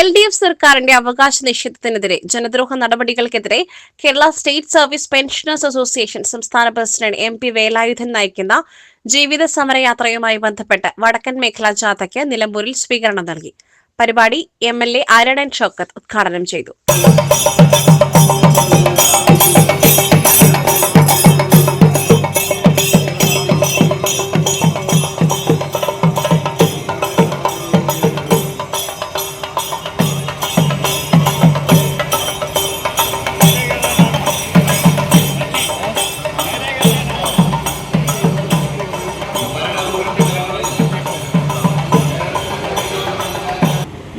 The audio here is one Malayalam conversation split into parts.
LDF സർക്കാരിന്റെ അവകാശ നിഷേധത്തിനെതിരെ ജനദ്രോഹ നടപടികൾക്കെതിരെ Kerala state service pensioners association സംസ്ഥാന പ്രസിഡന്റ് MP വേലായുധൻ നയിക്കുന്ന ജീവിത സമരയാത്രയുമായി ബന്ധപ്പെട്ട് വടക്കൻ മേഖലാ ജാഥയ്ക്ക് നിലമ്പൂരിൽ സ്വീകരണം നൽകി. പരിപാടി MLA ആരടൻ ഷൗക്കത്ത് ഉദ്ഘാടനം ചെയ്തു.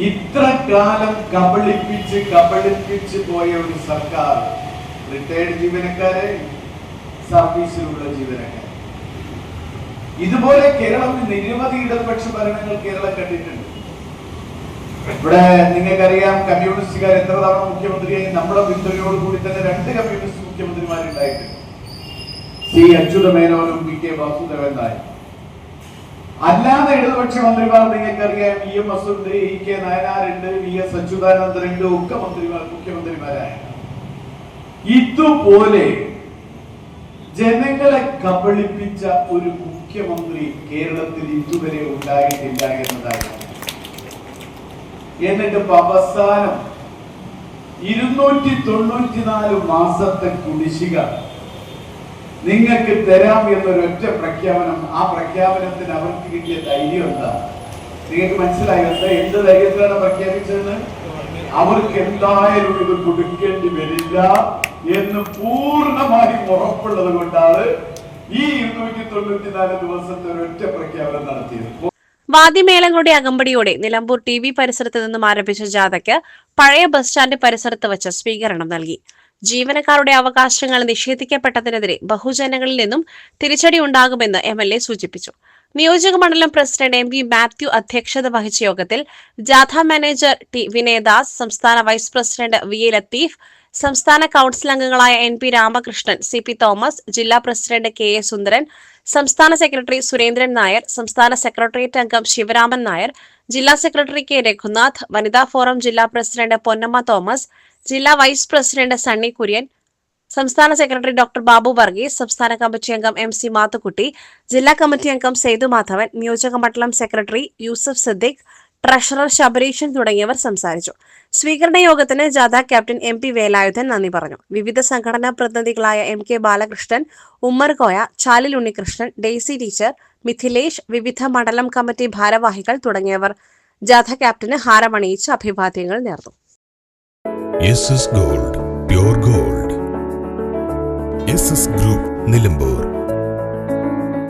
ഇത്ര കാലം കബളിപ്പിച്ച് പോയ ഒരു സർക്കാർ, റിട്ടയർഡ് ജീവനക്കാരെ, സർവീസിലുള്ള ജീവനക്കാരെ, ഇതുപോലെ കേരളത്തിൽ നിരവധി ഇടതുപക്ഷ ഭരണങ്ങൾ കേരളം കണ്ടിട്ടുണ്ട്. ഇവിടെ നിങ്ങൾക്കറിയാം, കമ്മ്യൂണിസ്റ്റുകാർ എത്ര തവണ മുഖ്യമന്ത്രിയായി. നമ്മുടെ പിന്തുണയോട് കൂടി തന്നെ 2 കമ്മ്യൂണിസ്റ്റ് മുഖ്യമന്ത്രിമാരുണ്ടായിട്ടുണ്ട്. C. അച്യുതമേനോനും PK വാസുദേവൻ നായർ. അല്ലാതെ ഇടതുപക്ഷ മന്ത്രിമാർ നിങ്ങൾക്കറിയാം, EMS ഉണ്ട്, EK നായനാരുണ്ട്, VS അച്യുതാനന്ദനുണ്ട്, ഒക്കെ മുഖ്യമന്ത്രിമാരായ. ഇതുപോലെ ജനങ്ങളെ കബളിപ്പിച്ച ഒരു മുഖ്യമന്ത്രി കേരളത്തിൽ ഇതുവരെ ഉണ്ടായിട്ടില്ല എന്നതായിരുന്നു. എന്നിട്ട് അവസാനം 294 മാസത്തെ കുടിശ്ശിക നിങ്ങൾക്ക് തരാം എന്നൊരൊറ്റ പ്രഖ്യാപനം. ആ പ്രഖ്യാപനത്തിന് അവർക്ക് കിട്ടിയ ധൈര്യം എന്താ? നിങ്ങൾക്ക് മനസ്സിലായോ? എന്ത് ധൈര്യത്തിലാണ് പ്രഖ്യാപിച്ചതെന്ന്? അവർക്ക് എന്തായാലും ഇത് കൊടുക്കേണ്ടി വരില്ല എന്ന് പൂർണ്ണമായും ഉറപ്പുള്ളത് കൊണ്ടാണ് ഈ 294 ദിവസത്തെ ഒരൊറ്റ പ്രഖ്യാപനം നടത്തിയത്. വാദ്യമേളങ്ങളുടെ അകമ്പടിയോടെ നിലമ്പൂർ TV പരിസരത്ത് നിന്നും ആരംഭിച്ച ജാഥയ്ക്ക് പഴയ ബസ് സ്റ്റാൻഡ് പരിസരത്ത് വച്ച് സ്വീകരണം നൽകി. ജീവനക്കാരുടെ അവകാശങ്ങൾ നിഷേധിക്കപ്പെട്ടതിനെതിരെ ബഹുജനങ്ങളിൽ നിന്നും തിരിച്ചടി ഉണ്ടാകുമെന്ന് MLA സൂചിപ്പിച്ചു. നിയോജക മണ്ഡലം പ്രസിഡന്റ് MP മാത്യു അധ്യക്ഷത വഹിച്ച യോഗത്തിൽ ജാഥ മാനേജർ T വിനയദാസ്, സംസ്ഥാന വൈസ് പ്രസിഡന്റ് VA ലത്തീഫ്, സംസ്ഥാന കൌൺസിൽ അംഗങ്ങളായ NP രാമകൃഷ്ണൻ, CP തോമസ്, ജില്ലാ പ്രസിഡന്റ് KA സുന്ദരൻ, സംസ്ഥാന സെക്രട്ടറി സുരേന്ദ്രൻ നായർ, സംസ്ഥാന സെക്രട്ടേറിയറ്റ് അംഗം ശിവരാമൻ നായർ, ജില്ലാ സെക്രട്ടറി K രഘുനാഥ്, വനിതാ ഫോറം ജില്ലാ പ്രസിഡന്റ് പൊന്നമ്മ തോമസ്, ജില്ലാ വൈസ് പ്രസിഡന്റ് സണ്ണി കുര്യൻ, സംസ്ഥാന സെക്രട്ടറി ഡോക്ടർ ബാബു വർഗീസ്, സംസ്ഥാന കമ്മിറ്റി അംഗം MC മാത്തുക്കുട്ടി, ജില്ലാ കമ്മിറ്റി അംഗം സേതു മാധവൻ, നിയോജക മണ്ഡലം സെക്രട്ടറി യൂസഫ് സിദ്ദിഖ്, ട്രഷറർ ശബരീഷൻ തുടങ്ങിയവർ സംസാരിച്ചു. സ്വീകരണ യോഗത്തിന് ജാഥ ക്യാപ്റ്റൻ MP വേലായുധൻ നന്ദി പറഞ്ഞു. വിവിധ സംഘടനാ പ്രതിനിധികളായ MK Balakrishnan, Ummer Koya, Chalil Unnikrishnan, Daisy teacher, Mithilesh, വിവിധ മണ്ഡലം കമ്മിറ്റി ഭാരവാഹികൾ തുടങ്ങിയവർ ജാഥ ക്യാപ്റ്റന് ഹാരമണിയിച്ച് അഭിവാദ്യങ്ങൾ നേർന്നു. SS Gold, Pure Gold. SS Group, Nilambur.